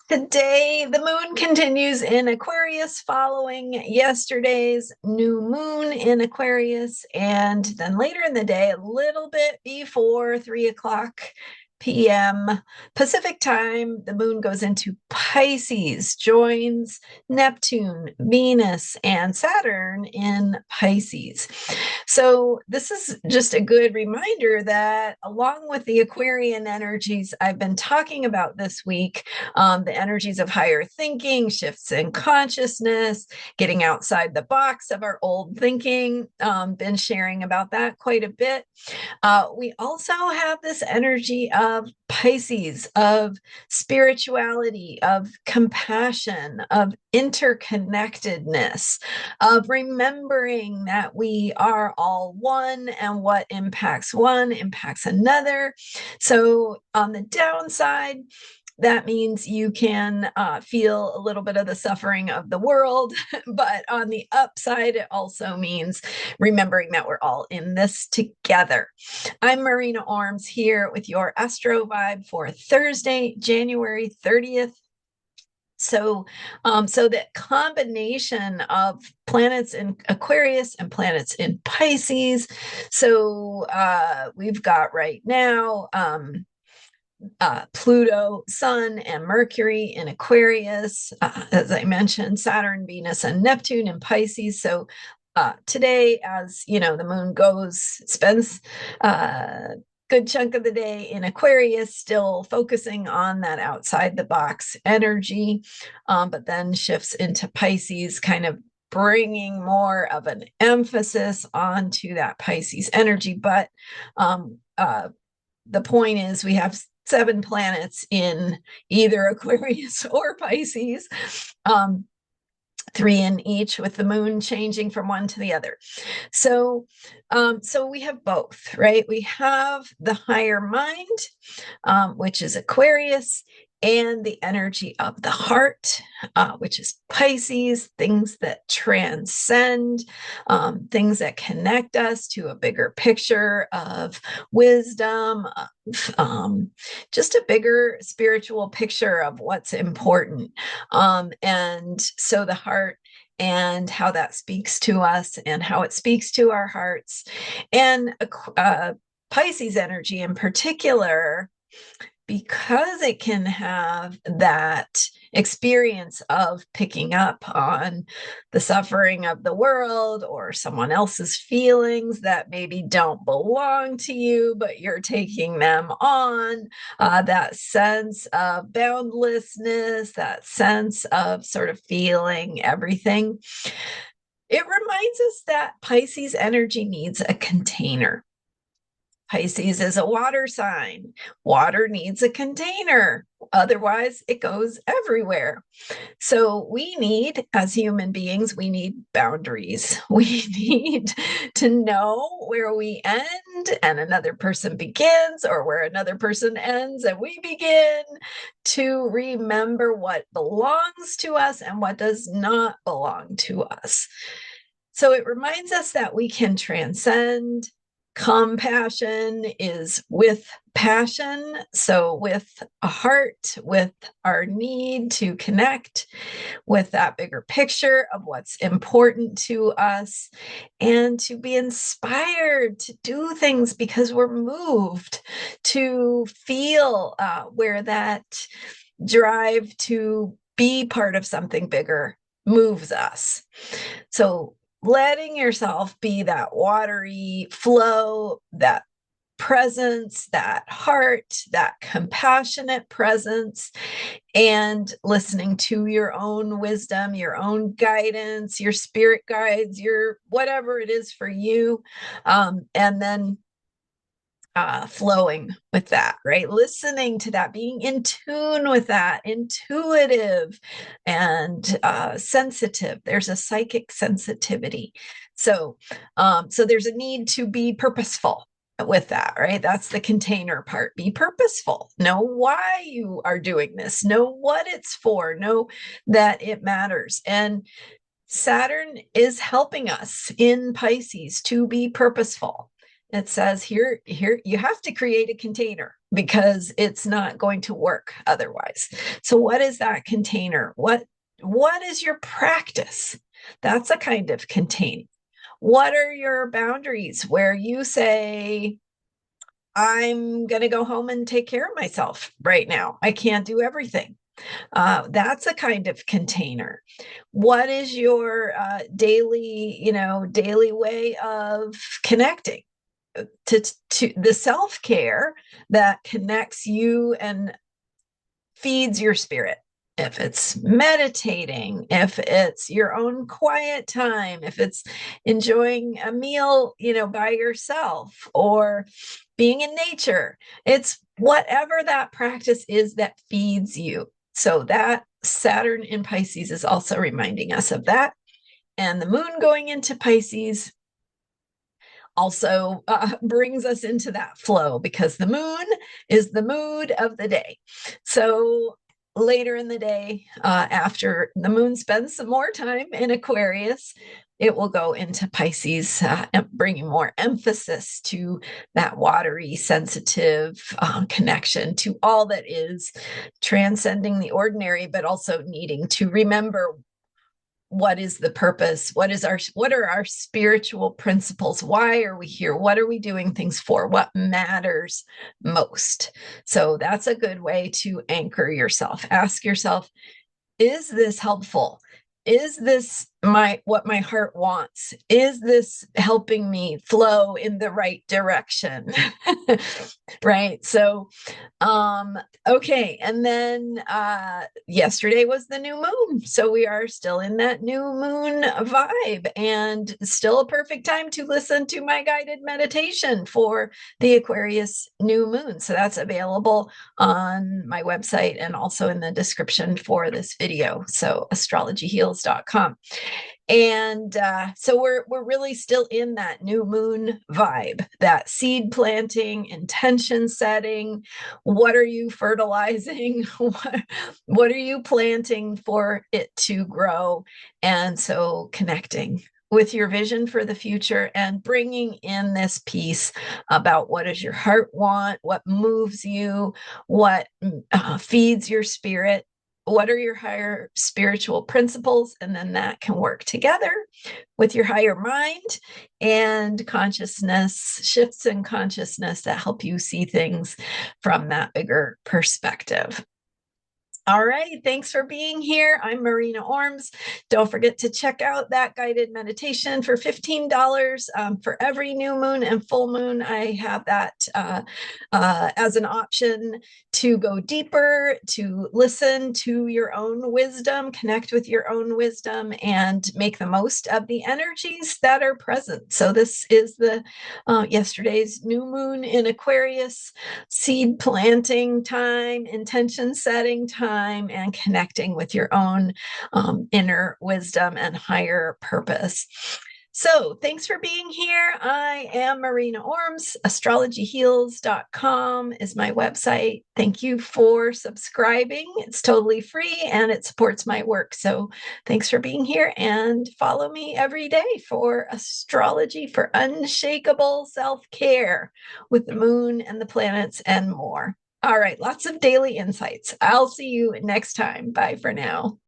Today, the moon continues in Aquarius following yesterday's new moon in Aquarius. And then later in the day, a little bit before 3 o'clock p.m. Pacific time, the moon goes into Pisces, joins Neptune, Venus, and Saturn in Pisces. So, this is just a good reminder that, along with the Aquarian energies I've been talking about this week, the energies of higher thinking, shifts in consciousness, getting outside the box of our old thinking, been sharing about that quite a bit. We also have this energy of Pisces, of spirituality, of compassion, of interconnectedness, of remembering that we are all one and what impacts one impacts another. So, on the downside, that means you can feel a little bit of the suffering of the world. But on the upside, it also means remembering that we're all in this together. I'm Marina Orms here with your Astro Vibe for Thursday, January 30th. So that combination of planets in Aquarius and planets in Pisces. So we've got right now Pluto, Sun, and Mercury in Aquarius. As I mentioned, Saturn, Venus, and Neptune in Pisces. So today, as you know, the moon spends a good chunk of the day in Aquarius, still focusing on that outside the box energy, but then shifts into Pisces, kind of bringing more of an emphasis onto that Pisces energy. But the point is, we have 7 planets in either Aquarius or Pisces, 3 in each, with the moon changing from one to the other. So we have both, right? We have the higher mind, which is Aquarius, and the energy of the heart, which is Pisces, things that transcend, things that connect us to a bigger picture of wisdom, just a bigger spiritual picture of what's important. And so the heart and how that speaks to us and how it speaks to our hearts. And Pisces energy in particular, because it can have that experience of picking up on the suffering of the world or someone else's feelings that maybe don't belong to you, but you're taking them on, that sense of boundlessness, that sense of sort of feeling everything. It reminds us that Pisces energy needs a container. Pisces is a water sign. Water needs a container. Otherwise, it goes everywhere. So we need, as human beings, we need boundaries. We need to know where we end and another person begins, or where another person ends and we begin, to remember what belongs to us and what does not belong to us. So it reminds us that we can transcend. Compassion is with passion, so with a heart, with our need to connect with that bigger picture of what's important to us, and to be inspired to do things because we're moved, to feel where that drive to be part of something bigger moves us. So letting yourself be that watery flow, that presence, that heart, that compassionate presence, and listening to your own wisdom, your own guidance, your spirit guides, your whatever it is for you, and then flowing with that, right? Listening to that, being in tune with that, intuitive and sensitive. There's a psychic sensitivity. So there's a need to be purposeful with that, right? That's the container part. Be purposeful. Know why you are doing this. Know what it's for. Know that it matters. And Saturn is helping us in Pisces to be purposeful. It says here, you have to create a container because it's not going to work otherwise. So what is that container? What is your practice? That's a kind of container. What are your boundaries where you say, I'm going to go home and take care of myself right now. I can't do everything. That's a kind of container. What is your daily way of connecting to the self-care that connects you and feeds your spirit? If it's meditating, if it's your own quiet time, if it's enjoying a meal, by yourself, or being in nature, it's whatever that practice is that feeds you. So that Saturn in Pisces is also reminding us of that. And the moon going into Pisces also brings us into that flow, because the moon is the mood of the day. So later in the day, after the moon spends some more time in Aquarius, it will go into Pisces, bringing more emphasis to that watery, sensitive connection to all that is transcending the ordinary, but also needing to remember what is the purpose, what are our spiritual principles, why are we here, what are we doing things for, what matters most. So that's a good way to anchor yourself. Ask yourself, is this helpful? Is this what my heart wants? Is this helping me flow in the right direction? Right. So okay, and then yesterday was the new moon, so we are still in that new moon vibe, and still a perfect time to listen to my guided meditation for the Aquarius new moon. So that's available on my website and also in the description for this video, so astrologyheals.com. And so we're really still in that new moon vibe, that seed planting, intention setting. What are you fertilizing? What are you planting for it to grow? And so connecting with your vision for the future and bringing in this piece about what does your heart want, what moves you, what feeds your spirit, what are your higher spiritual principles, and then that can work together with your higher mind and consciousness, shifts in consciousness that help you see things from that bigger perspective. All right, thanks for being here. I'm Marina Orms. Don't forget to check out that guided meditation for $15 for every new moon and full moon. I have that as an option to go deeper, to listen to your own wisdom, connect with your own wisdom, and make the most of the energies that are present. So this is the yesterday's new moon in Aquarius, seed planting time, intention setting time, and connecting with your own inner wisdom and higher purpose. So thanks for being here. I am Marina Orms. Astrologyheals.com is my website. Thank you for subscribing. It's totally free and it supports my work. So thanks for being here, and follow me every day for astrology for unshakable self-care with the moon and the planets and more. All right, lots of daily insights. I'll see you next time. Bye for now.